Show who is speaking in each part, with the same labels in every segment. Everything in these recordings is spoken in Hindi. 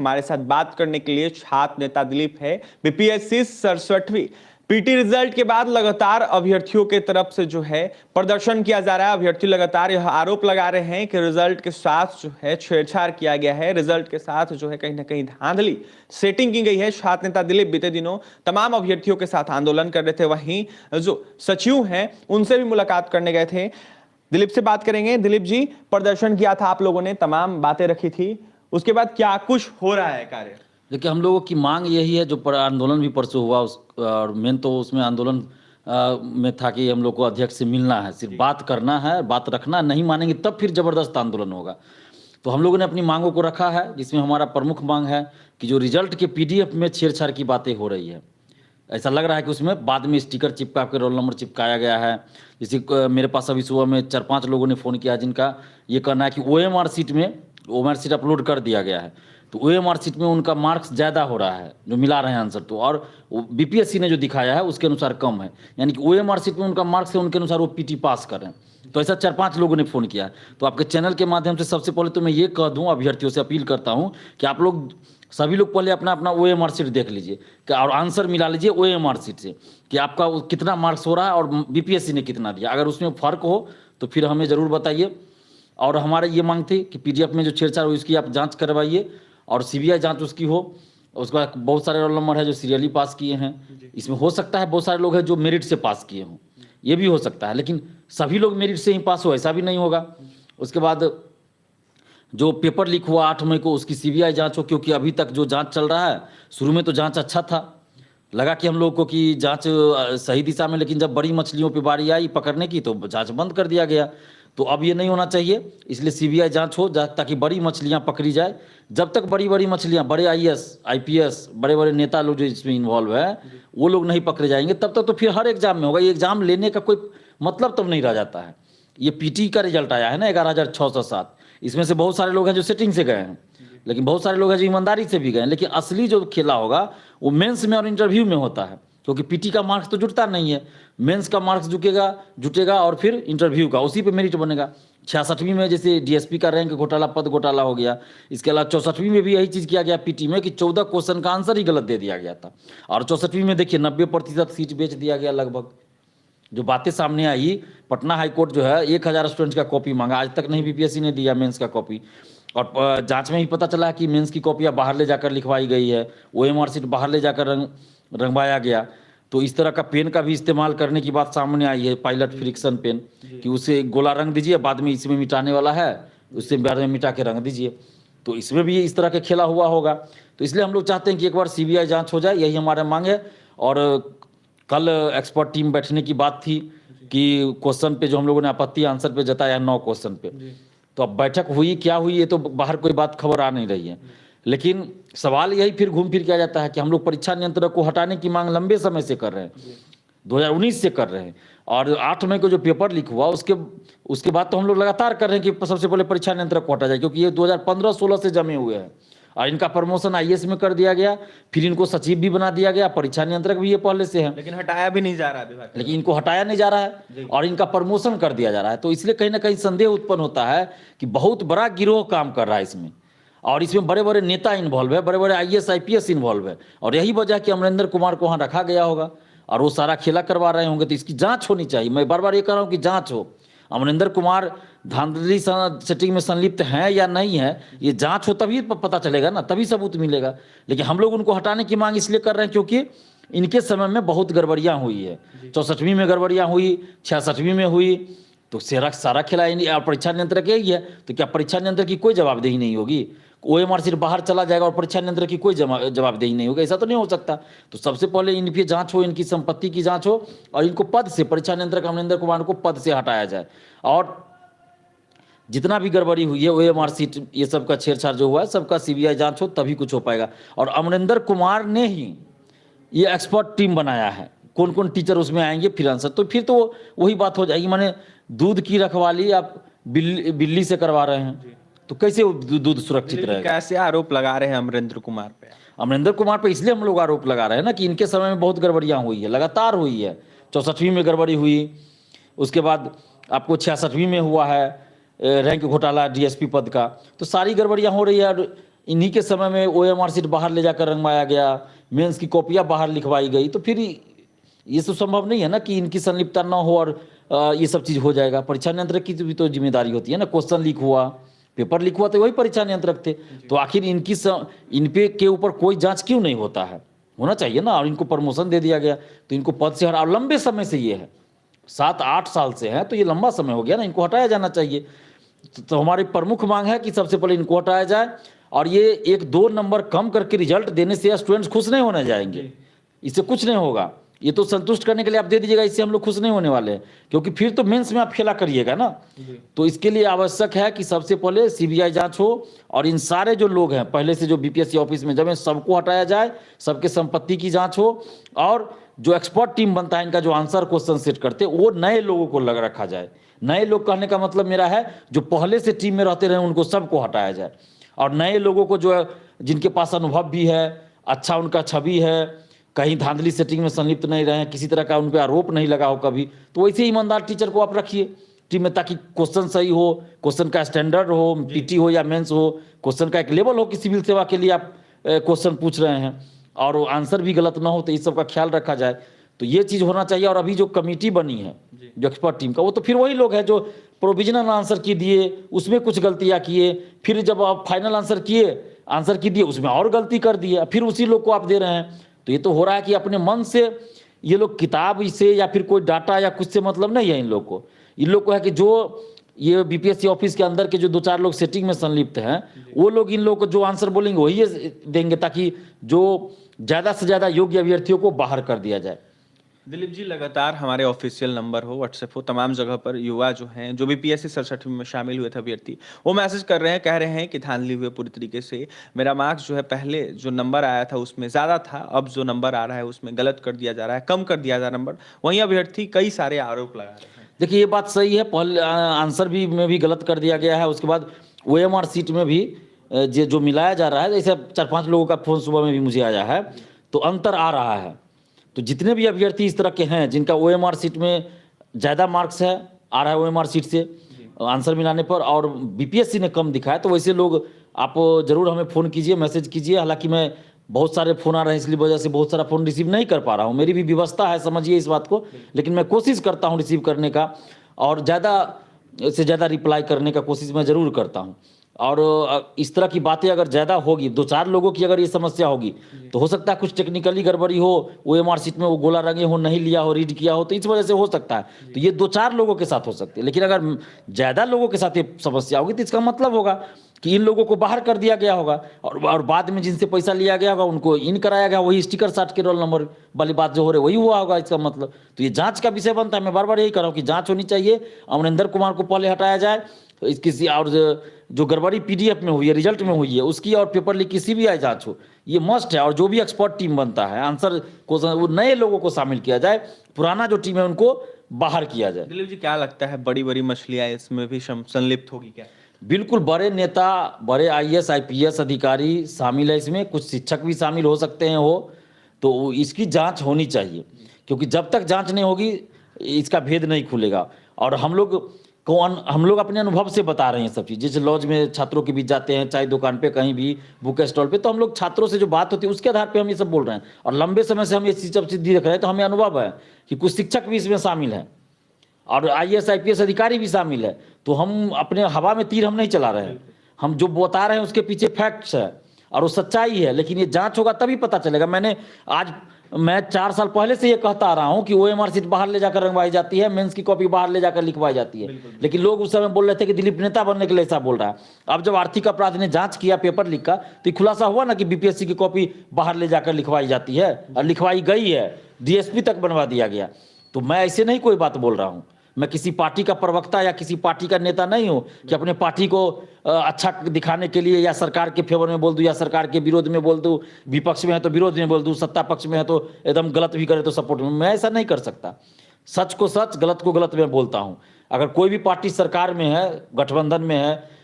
Speaker 1: हमारे साथ बात करने के लिए छात्र नेता दिलीप है। बीपीएससी 67वीं पीटी रिजल्ट के बाद लगातार अभ्यर्थियों के तरफ से जो है प्रदर्शन किया जा रहा है। अभ्यर्थी लगातार यह आरोप लगा रहे हैं कि रिजल्ट के साथ जो है छेड़छाड़ किया गया है, रिजल्ट के साथ जो है कहीं ना कहीं धांधली सेटिंग की गई है। छात्र नेता दिलीप बीते दिनों तमाम अभ्यर्थियों के साथ आंदोलन कर रहे थे, वहीं जो सचिव हैं उनसे भी मुलाकात करने गए थे। दिलीप से बात करेंगे। दिलीप जी, प्रदर्शन किया था आप लोगों ने, तमाम बातें रखी थी, उसके बाद क्या कुछ हो रहा है कार्य?
Speaker 2: देखिए, हम लोगों की मांग यही है, जो आंदोलन भी परसों हुआ और मेन तो उसमें आंदोलन में था कि हम लोग को अध्यक्ष से मिलना है, सिर्फ बात करना है, बात रखना, नहीं मानेंगे तब फिर जबरदस्त आंदोलन होगा। तो हम लोगों ने अपनी मांगों को रखा है, जिसमें हमारा प्रमुख मांग है कि जो रिजल्ट के पीडीएफ में छेड़छाड़ की बातें हो रही है, ऐसा लग रहा है कि उसमें बाद में स्टिकर चिपका के रोल नंबर चिपकाया गया है। जैसे मेरे पास अभी सुबह में 4-5 लोगों ने फ़ोन किया जिनका ये कहना है कि ओएमआर सीट अपलोड कर दिया गया है, तो ओएमआर सीट में उनका मार्क्स ज़्यादा हो रहा है, जो मिला रहे हैं आंसर, तो और बीपीएससी ने जो दिखाया है उसके अनुसार कम है, यानी कि ओएमआर सीट में उनका मार्क्स है, उनके अनुसार वो पीटी पास कर रहे हैं। तो ऐसा 4-5 लोगों ने फ़ोन किया है। तो आपके चैनल के माध्यम से सबसे पहले तो मैं ये कह दूँ, अभ्यर्थियों से अपील करता हूँ कि आप लोग सभी लोग पहले अपना अपना ओएमआर सीट देख लीजिए और आंसर मिला लीजिए ओएमआर सीट से कि आपका कितना मार्क्स हो रहा है और बीपीएससी ने कितना दिया। अगर उसमें फ़र्क हो तो फिर हमें ज़रूर बताइए। और हमारे ये मांग थी कि पीडीएफ में जो छेड़छाड़ हो उसकी आप जांच करवाइए और सीबीआई जांच उसकी हो। उसके बाद बहुत सारे रोल नंबर है जो सीरियली पास किए हैं, इसमें हो सकता है बहुत सारे लोग हैं जो मेरिट से पास किए हों, ये भी हो सकता है, लेकिन सभी लोग मेरिट से ही पास हो ऐसा भी नहीं होगा। उसके बाद जो पेपर लीक हुआ 8 मई को, उसकी सीबीआई जांच हो, क्योंकि अभी तक जो जांच चल रहा है, शुरू में तो जांच अच्छा था, लगा कि हम लोग को कि जांच सही दिशा में, लेकिन जब बड़ी मछलियों पे बारी आई पकड़ने की तो जांच बंद कर दिया गया। तो अब ये नहीं होना चाहिए, इसलिए सीबीआई जांच हो ताकि बड़ी मछलियां पकड़ी जाए। जब तक बड़ी बड़ी मछलियां, बड़े आईएएस आईपीएस, बड़े बड़े नेता लोग जो इसमें इन्वॉल्व है, वो लोग नहीं पकड़े जाएंगे, तब तक तो फिर हर एग्जाम में होगा। ये एग्जाम लेने का कोई मतलब तब नहीं रह जाता है। ये पीटी का रिजल्ट आया है ना 11,607, इसमें से बहुत सारे लोग हैं जो सेटिंग से गए हैं, लेकिन बहुत सारे लोग हैं जो ईमानदारी से भी गए हैं। लेकिन असली जो खेला होगा वो मेंस में और इंटरव्यू में होता है, क्योंकि पीटी का मार्क्स तो जुटता नहीं है, मेंस का मार्क्स जुटेगा और फिर इंटरव्यू का, उसी पे मेरिट बनेगा। 66वीं में जैसे डीएसपी का रैंक घोटाला, पद घोटाला हो गया। इसके अलावा 64वीं में भी यही चीज़ किया गया पीटी में कि 14 क्वेश्चन का आंसर ही गलत दे दिया गया था, और 64वीं में देखिए 90% सीट बेच दिया गया लगभग। जो बातें सामने आई, पटना हाईकोर्ट जो है 1000 स्टूडेंट्स का कॉपी मांगा, आज तक नहीं बीपीएससी ने दिया मेंस का कॉपी, और जांच में ही पता चला कि मेंस की कॉपियाँ बाहर ले जाकर लिखवाई गई है, ओएमआर सीट बाहर ले जाकर रंगवाया गया। तो इस तरह का पेन का भी इस्तेमाल करने की बात सामने आई है, पायलट फ्रिक्शन पेन, कि उसे गोला रंग दीजिए, बाद में इसमें मिटाने वाला है, उससे बाद में मिटा के रंग दीजिए। तो इसमें भी इस तरह का खेला हुआ होगा। तो इसलिए हम लोग चाहते हैं कि एक बार सीबीआई जांच हो जाए, यही हमारा मांग है। और कल एक्सपर्ट टीम बैठने की बात थी कि क्वेश्चन पे जो हम लोगों ने आपत्ति आंसर पे जताया 9 क्वेश्चन पे, तो अब बैठक हुई, क्या हुई ये तो बाहर कोई बात खबर आ नहीं रही है। लेकिन सवाल यही फिर घूम फिर के आ जाता है कि हम लोग परीक्षा नियंत्रक को हटाने की मांग लंबे समय से कर रहे हैं, 2019 से कर रहे हैं, और 8 मई को जो पेपर लीक हुआ उसके बाद तो हम लोग लगातार कर रहे हैं कि सबसे पहले परीक्षा नियंत्रक को हटा जाए, क्योंकि ये 2015-16 से जमे हुए हैं। और इनका प्रमोशन आईएएस में कर दिया गया, फिर इनको सचिव भी बना दिया गया, परीक्षा नियंत्रक भी ये पहले से है,
Speaker 1: लेकिन हटाया भी नहीं जा रहा है,
Speaker 2: लेकिन इनको हटाया नहीं जा रहा है और इनका प्रमोशन कर दिया जा रहा है। तो इसलिए कहीं ना कहीं संदेह उत्पन्न होता है कि बहुत बड़ा गिरोह काम कर रहा है इसमें, और इसमें बड़े बड़े नेता इन्वॉल्व है, बड़े बड़े आईएएस आईपीएस इन्वॉल्व है, और यही वजह कि अमरिंदर कुमार को वहाँ रखा गया होगा और वो सारा खेला करवा रहे होंगे। तो इसकी जांच होनी चाहिए। मैं बार बार ये कह रहा हूँ कि जांच हो, अमरिंदर कुमार धांधली सेटिंग में संलिप्त हैं या नहीं है, ये जांच हो तभी पता चलेगा ना, तभी सबूत मिलेगा। लेकिन हम लोग उनको हटाने की मांग इसलिए कर रहे हैं क्योंकि इनके समय में बहुत गड़बड़ियाँ हुई है। 64वीं में गड़बड़ियाँ हुई, 66वीं में हुई, तो सारा खेला परीक्षा नियंत्रक यही है। तो क्या परीक्षा नियंत्रक की कोई जवाबदेही नहीं होगी? ओएमआर सिर्फ बाहर चला जाएगा और परीक्षा नियंत्रक की कोई जवाबदेही नहीं होगी? ऐसा तो नहीं हो सकता। तो सबसे पहले इन पे जांच हो, इनकी संपत्ति की जांच हो, और इनको पद से, परीक्षा नियंत्रक अमरिंदर कुमार को पद से हटाया जाए। और जितना भी गड़बड़ी हुई है, ओएमआर सीट, ये सब का छेड़छाड़ जो हुआ है, सबका सीबीआई जांच हो तभी कुछ हो पाएगा। और अमरिंदर कुमार ने ही ये एक्सपर्ट टीम बनाया है, कौन कौन टीचर उसमें आएंगे फिर आंसर, तो फिर तो वही बात हो जाएगी। माने दूध की रखवाली आप बिल्ली से करवा रहे हैं, तो कैसे दूध सुरक्षित रहेगा?
Speaker 1: कैसे आरोप लगा रहे हैं अमरिंदर कुमार पे?
Speaker 2: अमरिंदर कुमार पे इसलिए हम लोग आरोप लगा रहे हैं ना कि इनके समय में बहुत गड़बड़ियां हुई है, लगातार हुई है। 64वीं में गड़बड़ी हुई, उसके बाद आपको 66वीं में हुआ है रैंक घोटाला डीएसपी पद का, तो सारी गड़बड़ियां हो रही है। इन्हीं के समय में OMR सीट बाहर ले जाकर रंगवाया गया, मेंस की कॉपियां बाहर लिखवाई गई, तो फिर ये तो संभव नहीं है ना कि इनकी संलिप्तता ना हो और ये सब चीज़ हो जाएगा। परीक्षा नियंत्रक की भी तो जिम्मेदारी होती है ना, क्वेश्चन लीक हुआ, पेपर लीक हुआ तो वही परीक्षा नियंत्रक थे, तो आखिर इन पे के ऊपर कोई जांच क्यों नहीं होता है? होना चाहिए ना। और इनको प्रमोशन दे दिया गया तो इनको पद से हटा, लंबे समय से ये है, 7-8 साल से है, तो ये लंबा समय हो गया ना, इनको हटाया जाना चाहिए। तो हमारी प्रमुख मांग है कि सबसे पहले इनको हटाया जाए, और ये 1-2 नंबर कम करके रिजल्ट देने से स्टूडेंट्स खुश नहीं होने जाएंगे, इससे कुछ नहीं होगा। ये तो संतुष्ट करने के लिए आप दे दीजिएगा, इससे हम लोग खुश नहीं होने वाले हैं, क्योंकि फिर तो मेंस में आप खेला करिएगा ना। तो इसके लिए आवश्यक है कि सबसे पहले CBI जांच हो, और इन सारे जो लोग हैं पहले से जो BPSC ऑफिस में जब है, सबको हटाया जाए, सबके संपत्ति की जांच हो, और जो एक्सपर्ट टीम बनता है इनका जो आंसर क्वेश्चन सेट करते वो नए लोगों को लग रखा जाए। नए लोग कहने का मतलब मेरा है जो पहले से टीम में रहते रहे उनको सबको हटाया जाए, और नए लोगों को जो है जिनके पास अनुभव भी है, अच्छा उनका छवि है, कहीं धांधली सेटिंग में संलिप्त नहीं रहे, किसी तरह का उन पर आरोप नहीं लगा हो कभी, तो वैसे ईमानदार टीचर को आप रखिए टीम में, ताकि क्वेश्चन सही हो, क्वेश्चन का स्टैंडर्ड हो, PT हो या मेंस हो, क्वेश्चन का एक लेवल हो कि सिविल सेवा के लिए आप क्वेश्चन पूछ रहे हैं, और आंसर भी गलत ना हो, तो इस सब का ख्याल रखा जाए। तो ये चीज़ होना चाहिए। और अभी जो कमेटी बनी है जो एक्सपर्ट टीम का, वो तो फिर वही लोग हैं जो प्रोविजनल आंसर की दिए, उसमें कुछ गलतियाँ किए, फिर जब आप फाइनल आंसर की दिए उसमें और गलती कर दिए, फिर उसी लोग को आप दे रहे हैं। तो ये तो हो रहा है कि अपने मन से ये लोग किताब से या फिर कोई डाटा या कुछ से मतलब नहीं है इन लोग को। इन लोग को है कि जो ये BPSC ऑफिस के अंदर के जो 2-4 लोग सेटिंग में संलिप्त हैं, वो लोग इन लोग को जो आंसर बोलेंगे वही देंगे, ताकि जो ज़्यादा से ज़्यादा योग्य अभ्यर्थियों को बाहर कर दिया जाए।
Speaker 1: दिलीप जी, लगातार हमारे ऑफिशियल नंबर हो, व्हाट्सएप हो, तमाम जगह पर युवा जो हैं, जो भी PSC 67 में शामिल हुए थे अभ्यर्थी, वो मैसेज कर रहे हैं, कह रहे हैं कि धांधली हुए पूरी तरीके से। मेरा मार्क्स जो है पहले जो नंबर आया था उसमें ज़्यादा था, अब जो नंबर आ रहा है उसमें गलत कर दिया जा रहा है, कम कर दिया जा रहा है नंबर। वहीं अभ्यर्थी कई सारे आरोप लगा रहे हैं।
Speaker 2: देखिए ये बात सही है, पहले आंसर में भी गलत कर दिया गया है, उसके बाद OMR सीट में भी जो मिलाया जा रहा है, जैसे 4-5 लोगों का फोन सुबह में भी मुझे आया है, तो अंतर आ रहा है। तो जितने भी अभ्यर्थी इस तरह के हैं जिनका OMR सीट में ज़्यादा मार्क्स है, आ रहा है OMR सीट से आंसर मिलाने पर, और BPSC ने कम दिखाया, तो वैसे लोग आप ज़रूर हमें फ़ोन कीजिए, मैसेज कीजिए। हालांकि मैं बहुत सारे फ़ोन आ रहे हैं, इसलिए वजह से बहुत सारा फ़ोन रिसीव नहीं कर पा रहा हूँ, मेरी भी व्यवस्था है, समझिए इस बात को, लेकिन मैं कोशिश करता हूँ रिसीव करने का, और ज़्यादा से ज़्यादा रिप्लाई करने का कोशिश मैं ज़रूर करता हूँ। और इस तरह की बातें अगर ज़्यादा होगी, 2-4 लोगों की अगर ये समस्या होगी, तो हो सकता है कुछ टेक्निकली गड़बड़ी हो, OMR सीट में वो गोला रंगे हो, नहीं लिया हो, रीड किया हो, तो इस वजह से हो सकता है। तो ये 2-4 लोगों के साथ हो सकती है, लेकिन अगर ज़्यादा लोगों के साथ ये समस्या होगी तो इसका मतलब होगा कि इन लोगों को बाहर कर दिया गया होगा, और बाद में जिनसे पैसा लिया गया होगा उनको इन कराया गया, वही स्टिकर साट के रोल नंबर वाली बात जो हो रही वही हुआ होगा इसका मतलब। तो ये जांच का विषय बनता है। मैं बार बार यही कर रहा हूँ कि जांच होनी चाहिए, अमरिंदर कुमार को पहले हटाया जाए, किसी और जो गड़बड़ी PDF में हुई है, रिजल्ट में हुई है उसकी, और पेपर लीक की CBI जांच हो, ये मस्ट है। और जो भी एक्सपर्ट टीम बनता है आंसर को, वो नए लोगों को शामिल किया जाए, पुराना जो टीम है उनको बाहर किया जाए।
Speaker 1: दिलीप जी, क्या लगता है बड़ी बड़ी मछलियां इसमें भी संलिप्त होगी क्या?
Speaker 2: बिल्कुल, बड़े नेता, बड़े IAS IPS अधिकारी शामिल है इसमें, कुछ शिक्षक भी शामिल हो सकते हैं, तो इसकी जांच होनी चाहिए, क्योंकि जब तक जांच नहीं होगी इसका भेद नहीं खुलेगा। और हम लोग अपने अनुभव से बता रहे हैं सब चीज़। जैसे लॉज में छात्रों के बीच जाते हैं, चाहे दुकान पे, कहीं भी बुक स्टॉल पे, तो हम लोग छात्रों से जो बात होती है उसके आधार पे हम ये सब बोल रहे हैं, और लंबे समय से हम ये सब चीज़ देख रहे हैं। तो हमें अनुभव है कि कुछ शिक्षक भी इसमें शामिल हैं, और IAS IPS अधिकारी भी शामिल है। तो हम अपने हवा में तीर हम नहीं चला रहे हैं, हम जो बता रहे हैं उसके पीछे फैक्ट्स है और वो सच्चाई है। लेकिन ये जांच होगा तभी पता चलेगा। मैं 4 साल पहले से ये कहता आ रहा हूँ कि OMR सीट बाहर ले जाकर रंगवाई जाती है, मेंस की कॉपी बाहर ले जाकर लिखवाई जाती है, लेकिन लोग उस समय बोल रहे थे कि दिलीप नेता बनने के लिए ऐसा बोल रहा है। अब जब आर्थिक अपराध ने जांच किया पेपर लीक का, तो ये खुलासा हुआ ना कि BPSC की कॉपी बाहर ले जाकर लिखवाई जाती है, और लिखवाई गई है, DSP तक बनवा दिया गया। तो मैं ऐसे नहीं कोई बात बोल रहा हूँ, मैं किसी पार्टी का प्रवक्ता या किसी पार्टी का नेता नहीं हूं कि अपने पार्टी को अच्छा दिखाने के लिए या सरकार के फेवर में बोल दूं या सरकार के विरोध में बोल दूं, विपक्ष में है तो विरोध में बोल दूं, सत्ता पक्ष में है तो एकदम गलत भी करे तो सपोर्ट में। मैं ऐसा नहीं कर सकता। सच को सच, गलत को गलत में बोलता हूं। अगर कोई भी पार्टी सरकार में है, गठबंधन में है,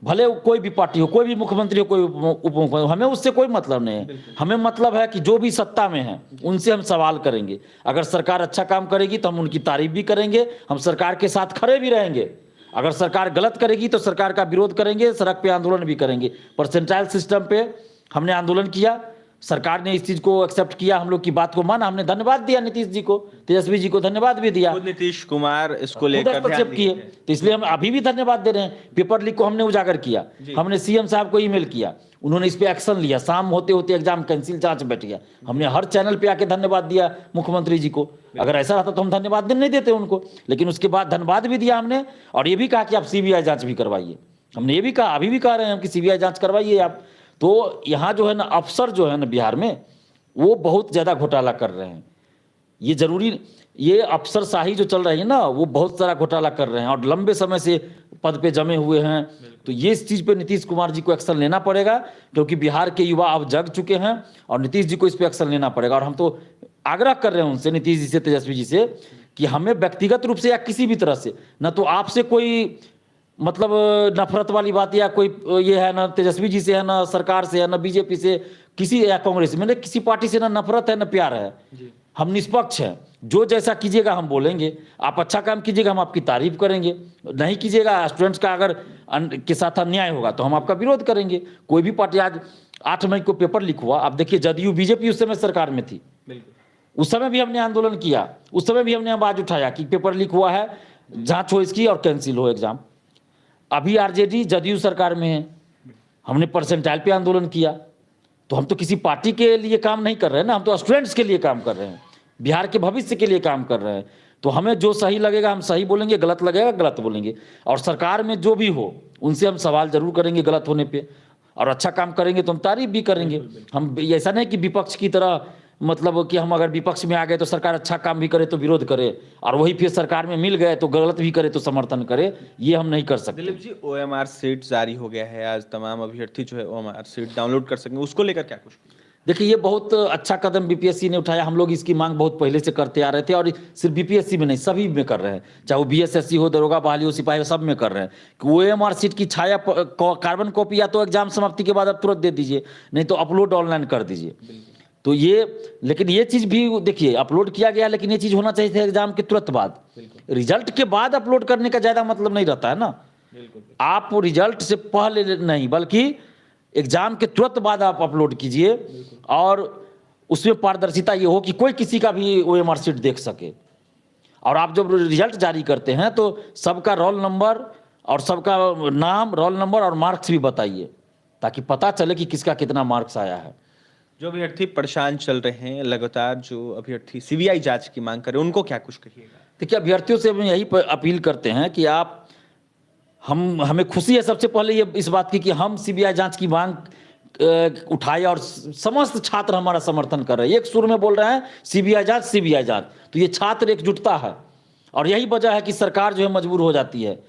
Speaker 2: भले कोई भी पार्टी हो, कोई भी मुख्यमंत्री हो, कोई उप मुख्यमंत्री, हमें उससे कोई मतलब नहीं है। हमें मतलब है कि जो भी सत्ता में है उनसे हम सवाल करेंगे। अगर सरकार अच्छा काम करेगी तो हम उनकी तारीफ भी करेंगे, हम सरकार के साथ खड़े भी रहेंगे। अगर सरकार गलत करेगी तो सरकार का विरोध करेंगे, सड़क पे आंदोलन भी करेंगे। परसेंटाइल सिस्टम पे हमने आंदोलन किया, सरकार ने इस चीज को एक्सेप्ट किया, हम लोग की बात को माना, हमने धन्यवाद दिया नीतीश जी को, तेजस्वी जी को धन्यवाद भी दिया।
Speaker 1: खुद नीतीश कुमार इसको
Speaker 2: खुद
Speaker 1: लेकर
Speaker 2: हस्तक्षेप
Speaker 1: ध्यान
Speaker 2: किए,
Speaker 1: दिए थे।
Speaker 2: तो इसलिए हम अभी भी धन्यवाद दे रहे हैं। पेपर लीक को हमने उजागर किया, हमने सीएम साहब को ईमेल किया, उन्होंने इस पे एक्शन लिया, शाम होते होते एग्जाम कैंसिल, जांच बैठ गया। हमने हर चैनल पे आके धन्यवाद दिया मुख्यमंत्री जी को। अगर ऐसा रहता तो हम धन्यवाद नहीं देते उनको, लेकिन उसके बाद धन्यवाद भी दिया हमने, और ये भी कहा कि आप सीबीआई जांच भी करवाइए। हमने ये भी कहा, अभी भी कह रहे हैं कि सीबीआई जांच करवाइए आप। तो यहाँ जो है ना अफसर जो है ना बिहार में, वो बहुत ज्यादा घोटाला कर रहे हैं। ये जरूरी, ये अफसरशाही जो चल रही है ना, वो बहुत सारा घोटाला कर रहे हैं और लंबे समय से पद पे जमे हुए हैं। तो ये इस चीज पे नीतीश कुमार जी को एक्शन लेना पड़ेगा, क्योंकि बिहार के युवा अब जग चुके हैं और नीतीश जी को इस पे एक्शन लेना पड़ेगा। और हम तो आग्रह कर रहे हैं उनसे, नीतीश जी से, तेजस्वी जी से, कि हमें व्यक्तिगत रूप से या किसी भी तरह से, न तो आपसे कोई मतलब नफरत वाली बात या कोई ये है, ना तेजस्वी जी से है, ना सरकार से है, ना बीजेपी से, किसी या कांग्रेस में, किसी पार्टी से ना नफरत है ना प्यार है। हम निष्पक्ष हैं, जो जैसा कीजिएगा हम बोलेंगे। आप अच्छा काम कीजिएगा हम आपकी तारीफ करेंगे, नहीं कीजिएगा, स्टूडेंट्स का अगर के साथ अन्याय होगा तो हम आपका विरोध करेंगे। कोई भी पार्टी, आज 8 मई को पेपर लीक हुआ, आप देखिए जदयू बीजेपी उस समय सरकार में थी, उस समय भी हमने आंदोलन किया, उस समय भी हमने आवाज उठाया कि पेपर लीक हुआ है, जांच हो इसकी और कैंसिल हो एग्जाम। अभी आरजेडी जदयू सरकार में है, हमने परसेंटाइल पे आंदोलन किया। तो हम तो किसी पार्टी के लिए काम नहीं कर रहे हैं ना, हम तो स्टूडेंट्स के लिए काम कर रहे हैं, बिहार के भविष्य के लिए काम कर रहे हैं। तो हमें जो सही लगेगा हम सही बोलेंगे, गलत लगेगा गलत बोलेंगे। और सरकार में जो भी हो उनसे हम सवाल जरूर करेंगे गलत होने पे, और अच्छा काम करेंगे तो हम तारीफ भी करेंगे। हम ऐसा नहीं कि विपक्ष की तरह, मतलब कि हम अगर विपक्ष में आ गए तो सरकार अच्छा काम भी करे तो विरोध करे, और वही फिर सरकार में मिल गए तो गलत भी करे तो समर्थन करे, ये हम नहीं कर सकते।
Speaker 1: दिलीप जी, ओएमआर सीट जारी हो गया है, आज तमाम अभ्यर्थी जो है ओएमआर सीट डाउनलोड कर सकेंगे, उसको लेकर क्या कुछ?
Speaker 2: देखिए, ये बहुत अच्छा कदम बीपीएससी ने उठाया। हम लोग इसकी मांग बहुत पहले से करते आ रहे थे, और सिर्फ बीपीएससी में नहीं, सभी में कर रहे हैं, चाहे वो बीएसएससी हो, दरोगा बहाली हो, सिपाही हो, सब में कर रहे हैं कि ओएमआर सीट की छाया कार्बन कॉपी या तो एग्जाम समाप्ति के बाद आप तुरंत दे दीजिए, नहीं तो अपलोड ऑनलाइन कर दीजिए। तो ये, लेकिन ये चीज भी देखिए अपलोड किया गया, लेकिन ये चीज होना चाहिए था एग्जाम के तुरंत बाद। रिजल्ट के बाद अपलोड करने का ज्यादा मतलब नहीं रहता है ना। आप रिजल्ट से पहले नहीं, बल्कि एग्जाम के तुरंत बाद आप अपलोड कीजिए, और उसमें पारदर्शिता ये हो कि कोई किसी का भी ओएमआर सीट देख सके। और आप जब रिजल्ट जारी करते हैं तो सबका रोल नंबर और सबका नाम, रोल नंबर और मार्क्स भी बताइए, ताकि पता चले कि किसका कितना मार्क्स आया है।
Speaker 1: जो अभ्यर्थी परेशान चल रहे हैं लगातार, जो अभ्यर्थी सीबीआई जांच की मांग करें, उनको क्या कुछ कहिएगा?
Speaker 2: देखिए, अभ्यर्थियों से हम यही अपील करते हैं कि आप, हमें खुशी है सबसे पहले ये इस बात की कि हम सीबीआई जांच की मांग उठाए और समस्त छात्र हमारा समर्थन कर रहे हैं, एक सुर में बोल रहे हैं सीबीआई जांच, सीबीआई जांच। तो ये छात्र एकजुटता है, और यही वजह है कि सरकार जो है मजबूर हो जाती है।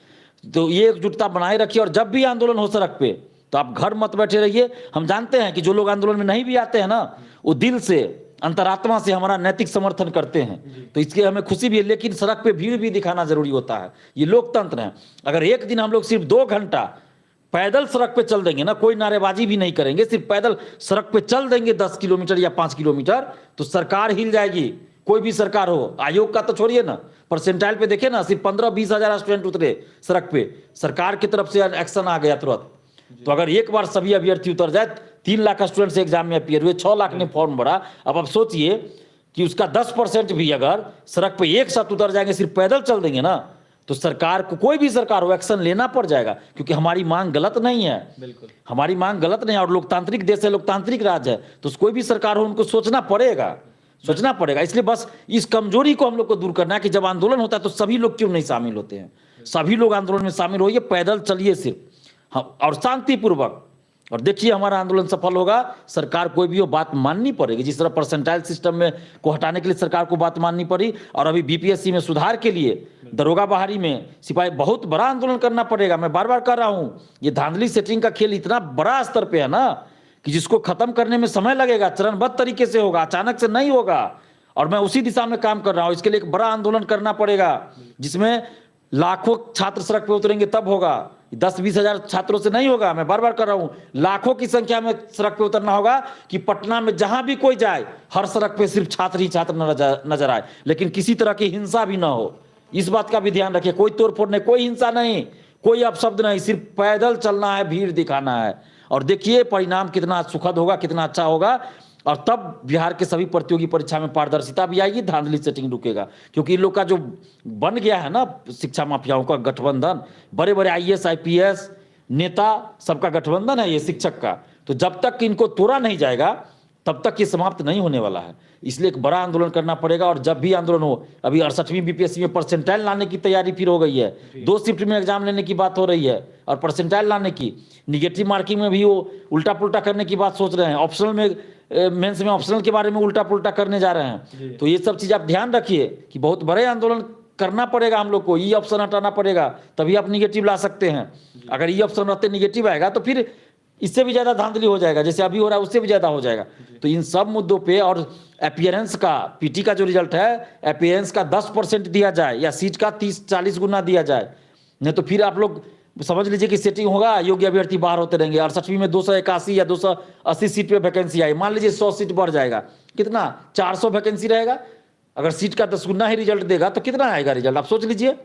Speaker 2: तो ये एकजुटता बनाए रखिए, और जब भी आंदोलन हो सड़क पे तो आप घर मत बैठे रहिए। हम जानते हैं कि जो लोग आंदोलन में नहीं भी आते हैं ना, वो दिल से, अंतरात्मा से हमारा नैतिक समर्थन करते हैं, तो इसके हमें खुशी भी है। लेकिन सड़क पे भीड़ भी दिखाना जरूरी होता है, ये लोकतंत्र है। अगर एक दिन हम लोग सिर्फ 2 घंटा पैदल सड़क पे चल देंगे ना, कोई नारेबाजी भी नहीं करेंगे, सिर्फ पैदल सड़क पे चल देंगे 10 किलोमीटर या 5 किलोमीटर, तो सरकार हिल जाएगी। कोई भी सरकार हो, आयोग का तो छोड़िए ना, परसेंटाइल पे देखे ना, सिर्फ 15-20 हजार स्टूडेंट उतरे सड़क पे, सरकार की तरफ से एक्शन आ गया तुरंत। तो अगर एक बार सभी अभ्यर्थी उतर जाए, 3 लाख स्टूडेंट्स एग्जाम में अपियर हुए, 6 लाख ने फॉर्म भरा। अब आप सोचिए कि उसका 10% भी अगर सड़क पे एक साथ उतर जाएंगे, सिर्फ पैदल चल देंगे ना, तो सरकार को, कोई भी सरकार हो, एक्शन लेना पड़ जाएगा। क्योंकि हमारी मांग गलत नहीं है, बिल्कुल हमारी मांग गलत नहीं है, और लोकतांत्रिक देश है, लोकतांत्रिक राज्य है, तो कोई भी सरकार हो उनको सोचना पड़ेगा। इसलिए बस इस कमजोरी को हम लोग को दूर करना है कि जब आंदोलन होता है तो सभी लोग क्यों नहीं शामिल होते हैं। सभी लोग आंदोलन में शामिल होइए, पैदल चलिए सिर्फ, हाँ, और शांतिपूर्वक, और देखिए हमारा आंदोलन सफल होगा। सरकार कोई भी हो, बात माननी पड़ेगी। जिस तरह परसेंटाइल सिस्टम में को हटाने के लिए सरकार को बात माननी पड़ी, और अभी बीपीएससी में सुधार के लिए, दरोगा बहाली में, सिपाही, बहुत बड़ा आंदोलन करना पड़ेगा। मैं बार बार कह रहा हूं, ये धांधली सेटिंग का खेल इतना बड़ा स्तर पे है ना, कि जिसको खत्म करने में समय लगेगा, चरणबद्ध तरीके से होगा, अचानक से नहीं होगा। और मैं उसी दिशा में काम कर रहा हूं। इसके लिए एक बड़ा आंदोलन करना पड़ेगा, जिसमें लाखों छात्र सड़क पे उतरेंगे, तब होगा। 10-20 हजार छात्रों से नहीं होगा। मैं बार बार कर रहा हूं, लाखों की संख्या में सड़क पे उतरना होगा, कि पटना में जहां भी कोई जाए, हर सड़क पे सिर्फ छात्र ही छात्र नजर आए, लेकिन किसी तरह की हिंसा भी ना हो। इस बात का भी ध्यान रखिए। कोई तोड़फोड़ नहीं, कोई हिंसा नहीं, कोई अपशब्द नहीं, सिर्फ पैदल चलना है, भीड़ दिखाना है। और देखिए परिणाम कितना सुखद होगा, कितना अच्छा होगा। और तब बिहार के सभी प्रतियोगी परीक्षा में पारदर्शिता भी आएगी, धांधली सेटिंग रुकेगा। क्योंकि इन लोग का जो बन गया है ना शिक्षा माफियाओं का गठबंधन, बड़े बड़े IAS IPS नेता सबका गठबंधन है ये शिक्षक का। तो जब तक इनको तोड़ा नहीं जाएगा तब तक ये समाप्त नहीं होने वाला है। इसलिए एक बड़ा आंदोलन करना पड़ेगा। और जब भी आंदोलन हो, अभी 68वीं BPSC में परसेंटाइल लाने की तैयारी फिर हो गई है, 2 शिफ्ट में एग्जाम लेने की बात हो रही है और परसेंटाइल लाने की, निगेटिव मार्किंग में भी वो उल्टा पुल्टा करने की बात सोच रहे हैं, ऑप्शनल में मेंस में ऑप्शनल के बारे में उल्टा पुल्टा करने जा रहे हैं। तो ये सब चीज़ आप ध्यान रखिए कि बहुत बड़े आंदोलन करना पड़ेगा हम लोग को। ई ऑप्शन हटाना पड़ेगा, तभी आप निगेटिव ला सकते हैं। अगर ई ऑप्शन रहते निगेटिव आएगा तो फिर इससे भी ज्यादा धांधली हो जाएगा, जैसे अभी हो रहा है उससे भी ज्यादा हो जाएगा। तो इन सब मुद्दों पे, और अपीयरेंस का, PT का जो रिजल्ट है, अपीयरेंस का 10% दिया जाए या सीट का 30-40 गुना दिया जाए। नहीं तो फिर आप लोग समझ लीजिए कि सेटिंग होगा, योग्य अभ्यर्थी बाहर होते रहेंगे। 68वीं में 281 या 280 सीट पे वैकेंसी आई, मान लीजिए 100 सीट बढ़ जाएगा, कितना 400 वैकेंसी रहेगा। अगर सीट का 10 गुना ही रिजल्ट देगा तो कितना आएगा रिजल्ट, आप सोच लीजिए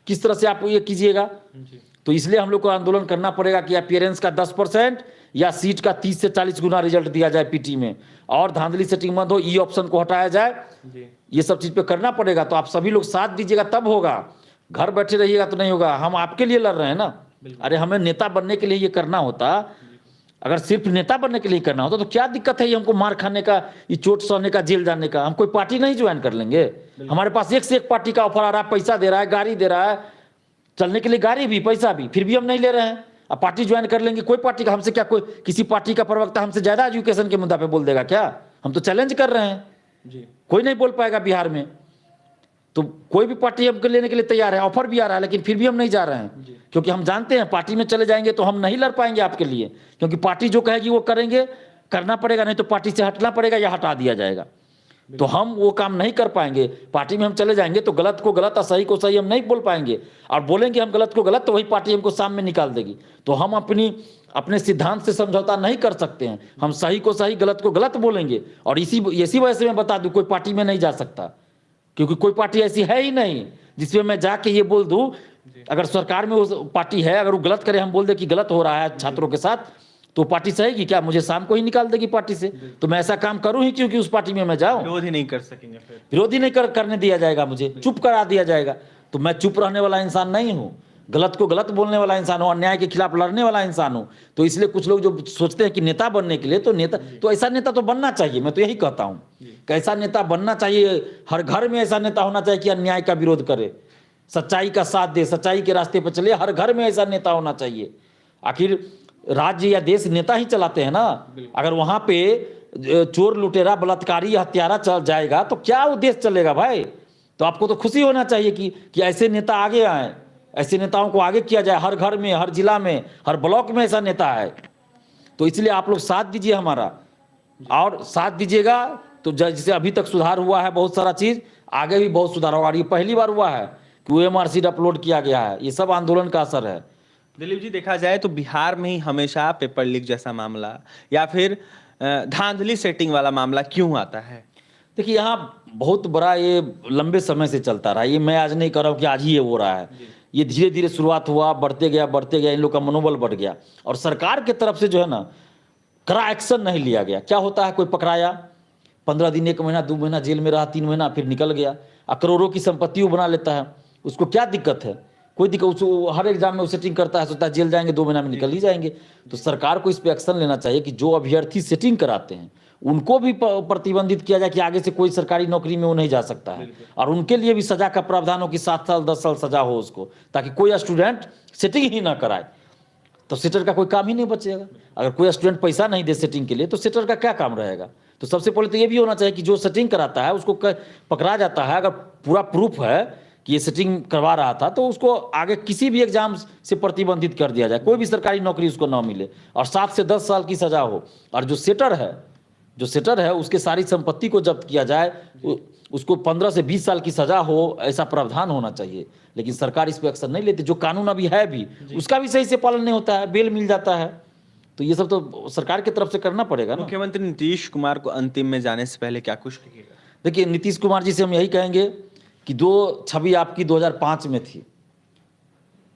Speaker 2: किस तरह से आप ये कीजिएगा। तो इसलिए हम लोग को आंदोलन करना पड़ेगा कि अपीयरेंस का 10% या सीट का 30 से 40 गुना रिजल्ट दिया जाए PT में, और धांधली सेटिंग बंद हो, ई ऑप्शन को हटाया जाए। ये सब चीज पे करना पड़ेगा। तो आप सभी लोग साथ दीजिएगा तब होगा, घर बैठे रहिएगा तो नहीं होगा। हम आपके लिए लड़ रहे हैं ना, अरे हमें नेता बनने के लिए ये करना होता। अगर सिर्फ नेता बनने के लिए करना होता तो क्या दिक्कत है ये हमको मार खाने का, ये चोट सहने का, जेल जाने का। हम कोई पार्टी नहीं ज्वाइन कर लेंगे, हमारे पास एक से एक पार्टी का ऑफर आ रहा है, पैसा दे रहा है, गाड़ी दे रहा है, चलने के लिए गाड़ी भी, पैसा भी, फिर भी हम नहीं ले रहे हैं। अब पार्टी ज्वाइन कर लेंगे, कोई पार्टी का हमसे क्या, कोई किसी पार्टी का प्रवक्ता हमसे ज्यादा एजुकेशन के मुद्दा पे बोल देगा क्या? हम तो चैलेंज कर रहे हैं जी। कोई नहीं बोल पाएगा बिहार में। तो कोई भी पार्टी हमको लेने के लिए तैयार है, ऑफर भी आ रहा है, लेकिन फिर भी हम नहीं जा रहे हैं, क्योंकि हम जानते हैं पार्टी में चले जाएंगे तो हम नहीं लड़ पाएंगे आपके लिए। क्योंकि पार्टी जो कहेगी वो करेंगे, करना पड़ेगा, नहीं तो पार्टी से हटना पड़ेगा या हटा दिया जाएगा। तो हम वो काम नहीं कर पाएंगे। पार्टी में हम चले जाएंगे तो गलत को गलत और सही को सही हम नहीं बोल पाएंगे, और बोलेंगे हम गलत को गलत तो वही पार्टी हमको सामने निकाल देगी। तो हम अपने सिद्धांत से समझौता नहीं कर सकते हैं। हम सही को सही, गलत को गलत बोलेंगे। और इसी वजह से मैं बता दूं, कोई पार्टी में नहीं जा सकता, क्योंकि कोई पार्टी ऐसी है ही नहीं जिसमें मैं जाके ये बोल दूं। अगर सरकार में वो पार्टी है, अगर वो गलत करे, हम बोल दे कि गलत हो रहा है छात्रों के साथ, तो पार्टी सहेगी क्या? मुझे शाम को ही निकाल देगी पार्टी से। तो मैं ऐसा काम करूं ही क्योंकि उस पार्टी में मैं जाऊं,
Speaker 1: विरोध ही नहीं कर सकेंगे, फिर
Speaker 2: विरोधी नहीं करने दिया जाएगा, मुझे चुप करा दिया जाएगा। तो मैं चुप रहने वाला इंसान नहीं हूं, गलत को गलत बोलने वाला इंसान हूं, अन्याय के खिलाफ लड़ने वाला इंसान हूं। तो इसलिए कुछ लोग जो सोचते हैं कि नेता बनने के लिए, तो नेता तो ऐसा नेता तो बनना चाहिए। मैं तो यही कहता हूं कि ऐसा नेता बनना चाहिए। हर घर में ऐसा नेता होना चाहिए कि अन्याय का विरोध करे, सच्चाई का साथ दे, सच्चाई के रास्ते पर चले। हर घर में ऐसा नेता होना चाहिए। आखिर राज्य या देश नेता ही चलाते हैं ना। अगर वहां पे चोर, लुटेरा, बलात्कारी, हत्यारा चल जाएगा तो क्या वो देश चलेगा भाई? तो आपको तो खुशी होना चाहिए कि ऐसे नेता आगे आए, ऐसे नेताओं को आगे किया जाए। हर घर में, हर जिला में, हर ब्लॉक में ऐसा नेता है। तो इसलिए आप लोग साथ दीजिए हमारा, और साथ दीजिएगा तो जैसे अभी तक सुधार हुआ है बहुत सारा चीज, आगे भी बहुत सुधार होगा। और ये पहली बार हुआ है कि OMR शीट अपलोड किया गया है। ये सब आंदोलन का असर है।
Speaker 1: दिलीप जी, देखा जाए तो बिहार में ही हमेशा पेपर लीक जैसा मामला या फिर धांधली सेटिंग वाला मामला क्यों आता है?
Speaker 2: देखिए, यहाँ बहुत बड़ा ये लंबे समय से चलता रहा। ये मैं आज नहीं कर रहा हूँ कि आज ही ये हो रहा है। ये धीरे धीरे शुरुआत हुआ, बढ़ते गया, इन लोग का मनोबल बढ़ गया। और सरकार की तरफ से जो है ना, कड़ा एक्शन नहीं लिया गया। क्या होता है, कोई पकड़ाया, 15 दिन, 1 महीना, 2 महीना जेल में रहा, 3 महीना, फिर निकल गया, करोड़ों की संपत्ति वो बना लेता है। उसको क्या दिक्कत है? कोई दिक्कत? उसको हर एग्जाम में वो सेटिंग करता है, सोचता है जेल जाएंगे, 2 महीना में निकल ही जाएंगे। तो सरकार को इस पर एक्शन लेना चाहिए कि जो अभ्यर्थी सेटिंग कराते हैं उनको भी प्रतिबंधित किया जाए कि आगे से कोई सरकारी नौकरी में वो नहीं जा सकता है। और उनके लिए भी सजा का प्रावधान हो कि 7 साल 10 साल सजा हो उसको, ताकि कोई स्टूडेंट सेटिंग ही ना कराए। तो सेटर का कोई काम ही नहीं बचेगा। अगर कोई स्टूडेंट पैसा नहीं दे सेटिंग के लिए तो सेटर का क्या काम रहेगा? तो सबसे पहले तो ये भी होना चाहिए कि जो सेटिंग कराता है उसको पकड़ा जाता है। अगर पूरा प्रूफ है कि ये सेटिंग करवा रहा था तो उसको आगे किसी भी एग्जाम से प्रतिबंधित कर दिया जाए, कोई भी सरकारी नौकरी उसको ना मिले, और 7 से 10 साल की सजा हो। और जो सेटर है उसके सारी संपत्ति को जब्त किया जाए, उसको 15 से 20 साल की सजा हो, ऐसा प्रावधान होना चाहिए। लेकिन सरकार इस पर एक्शन नहीं लेती। जो कानून अभी है भी उसका भी सही से पालन नहीं होता है, बेल मिल जाता है। तो ये सब तो सरकार की तरफ से करना पड़ेगा ना।
Speaker 1: मुख्यमंत्री नीतीश कुमार को अंतिम में जाने से पहले क्या कुछ कहिएगा?
Speaker 2: देखिए, नीतीश कुमार जी से हम यही कहेंगे कि दो छवि आपकी 2005 में थी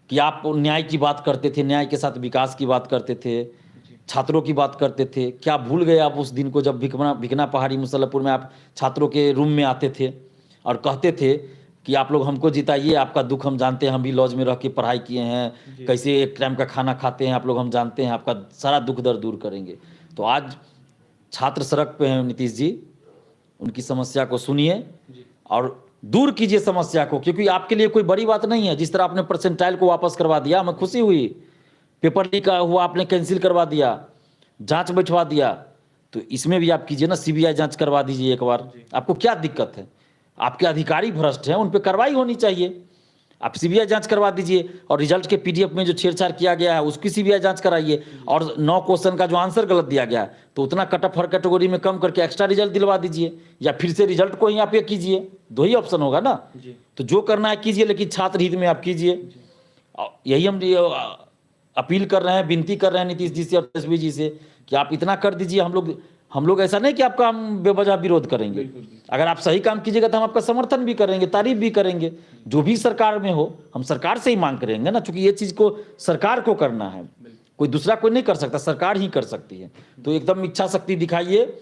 Speaker 2: कि आप न्याय की बात करते थे, न्याय के साथ विकास की बात करते थे, छात्रों की बात करते थे। क्या भूल गए आप उस दिन को जब भिकना पहाड़ी मुसल्लपुर में आप छात्रों के रूम में आते थे और कहते थे कि आप लोग हमको जिताइए, आपका दुख हम जानते हैं, हम भी लॉज में रह के पढ़ाई किए हैं, कैसे एक टाइम का खाना खाते हैं आप लोग, हम जानते हैं, आपका सारा दुख दर्द दूर करेंगे। तो आज छात्र सड़क पे हैं नीतीश जी, उनकी समस्या को सुनिए और दूर कीजिए समस्या को, क्योंकि आपके लिए कोई बड़ी बात नहीं है। जिस तरह आपने परसेंटाइल को वापस करवा दिया, हमें खुशी हुई, पेपर लीक हुआ आपने कैंसिल करवा दिया, जांच बैठवा दिया, तो इसमें भी आप कीजिए ना, सीबीआई जांच करवा दीजिए एक बार। आपको क्या दिक्कत है? आपके अधिकारी भ्रष्ट हैं, उन पर कार्रवाई होनी चाहिए, आप सीबीआई जांच करवा दीजिए। और रिजल्ट के पीडीएफ में जो छेड़छाड़ किया गया है उसकी सीबीआई जांच कराइए। और 9 क्वेश्चन का जो आंसर गलत दिया गया है तो उतना कट ऑफ हर कैटेगरी में कम करके एक्स्ट्रा रिजल्ट दिलवा दीजिए, या फिर से रिजल्ट को ही आप ये कीजिए। 2 ही ऑप्शन होगा ना, तो जो करना है कीजिए, लेकिन छात्र हित में आप कीजिए। यही हम अपील कर रहे हैं, विनती कर रहे हैं नीतीश जी से और तेजस्वी जी से कि आप इतना कर दीजिए। हम लोग ऐसा नहीं कि आपका हम बेवजह विरोध करेंगे, अगर आप सही काम कीजिएगा तो हम आपका समर्थन भी करेंगे, तारीफ भी करेंगे। जो भी सरकार में हो हम सरकार से ही मांग करेंगे ना, क्योंकि ये चीज को सरकार को करना है, कोई दूसरा कोई नहीं कर सकता, सरकार ही कर सकती है। तो एकदम इच्छा शक्ति दिखाइए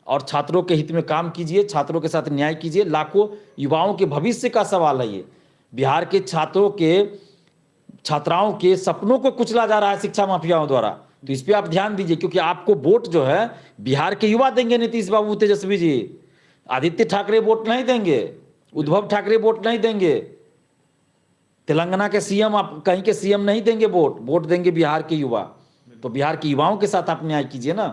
Speaker 2: और छात्रों के हित में काम कीजिए, छात्रों के साथ न्याय कीजिए। लाखों युवाओं के भविष्य का सवाल है ये। बिहार के छात्राओं के सपनों को कुचला जा रहा है शिक्षा माफियाओं द्वारा, तो इस पे आप ध्यान दीजिए, क्योंकि आपको वोट जो है बिहार के युवा देंगे। नीतीश बाबू, तेजस्वी जी, आदित्य ठाकरे वोट नहीं देंगे, उद्धव ठाकरे वोट नहीं देंगे, तेलंगाना के सीएम, आप कहीं के सीएम नहीं देंगे वोट देंगे बिहार के युवा। तो बिहार के युवाओं के साथ आप न्याय कीजिए ना।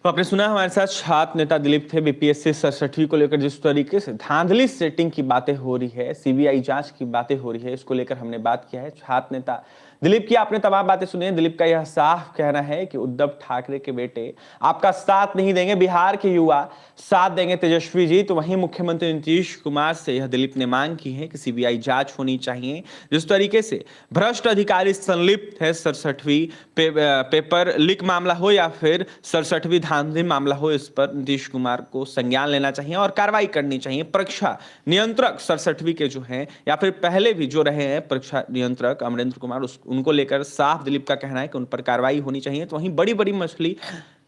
Speaker 1: तो आपने सुना हमारे साथ छात्र नेता दिलीप थे। बीपीएससी 67वीं को लेकर जिस तरीके से धांधली सेटिंग की बातें हो रही है, सीबीआई जांच की बातें हो रही है, इसको लेकर हमने बात किया है। छात्र नेता दिलीप की आपने तमाम बातें सुनी है। दिलीप का यह साफ कहना है कि उद्धव ठाकरे के बेटे आपका साथ नहीं देंगे, बिहार के युवा साथ देंगे तेजस्वी जी। तो वहीं मुख्यमंत्री नीतीश कुमार से यह दिलीप ने मांग की है कि सीबीआई जांच होनी चाहिए। जिस तरीके से भ्रष्ट अधिकारी संलिप्त है 67वीं पेपर लीक मामला हो या फिर 67वीं धांधली मामला हो, इस पर नीतीश कुमार को संज्ञान लेना चाहिए और कार्रवाई करनी चाहिए। परीक्षा नियंत्रक 67वीं के जो हैं या फिर पहले भी जो रहे हैं परीक्षा नियंत्रक अमरेंद्र कुमार, उनको लेकर साफ दिलीप का कहना है कि उन पर कार्रवाई होनी चाहिए। तो वहीं बड़ी बड़ी मछली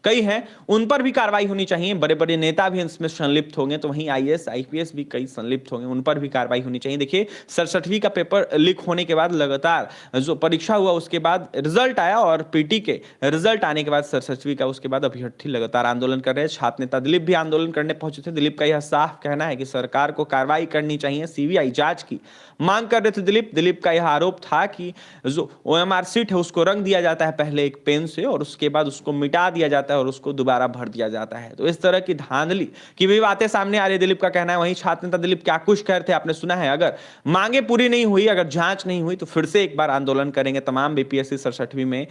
Speaker 1: कई हैं, उन पर भी कार्रवाई होनी चाहिए। बड़े बड़े नेता भी इसमें संलिप्त होंगे, तो वहीं आईएएस आईपीएस भी कई संलिप्त होंगे, उन पर भी कार्रवाई होनी चाहिए। देखिए 67वीं का पेपर लीक होने के बाद लगातार जो परीक्षा हुआ उसके बाद रिजल्ट आया और पीटी के रिजल्ट आने के बाद 67वीं का उसके बाद अभ्यर्थी लगातार आंदोलन कर रहे हैं। छात्र नेता दिलीप भी आंदोलन करने पहुंचे थे। दिलीप का यह साफ कहना है कि सरकार को कार्रवाई करनी चाहिए, सीबीआई जांच की मांग कर रहे थे दिलीप का यह आरोप था कि जो ओएमआर सीट है उसको रंग दिया जाता है पहले एक पेन से और उसके बाद उसको मिटा दिया जाता है और उसको दोबारा भर दिया जाता है। तो इस तरह की धांधली की भी बातें सामने आ रही है, दिलीप का कहना है। वहीं छात्र नेता दिलीप क्या कुछ कह रहे थे आपने सुना है। अगर मांगे पूरी नहीं हुई, अगर जांच नहीं हुई तो फिर से एक बार आंदोलन करेंगे। तमाम बीपीएससी 67वीं में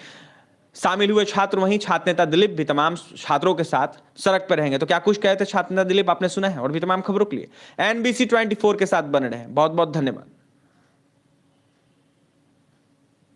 Speaker 1: शामिल हुए छात्र, वहीं छात्र नेता दिलीप भी तमाम छात्रों के साथ सड़क पर रहेंगे। तो क्या कुछ कहे थे छात्र नेता दिलीप आपने सुना है। और भी तमाम खबरों के लिए NBC 24 के साथ बने रहे। बहुत बहुत धन्यवाद।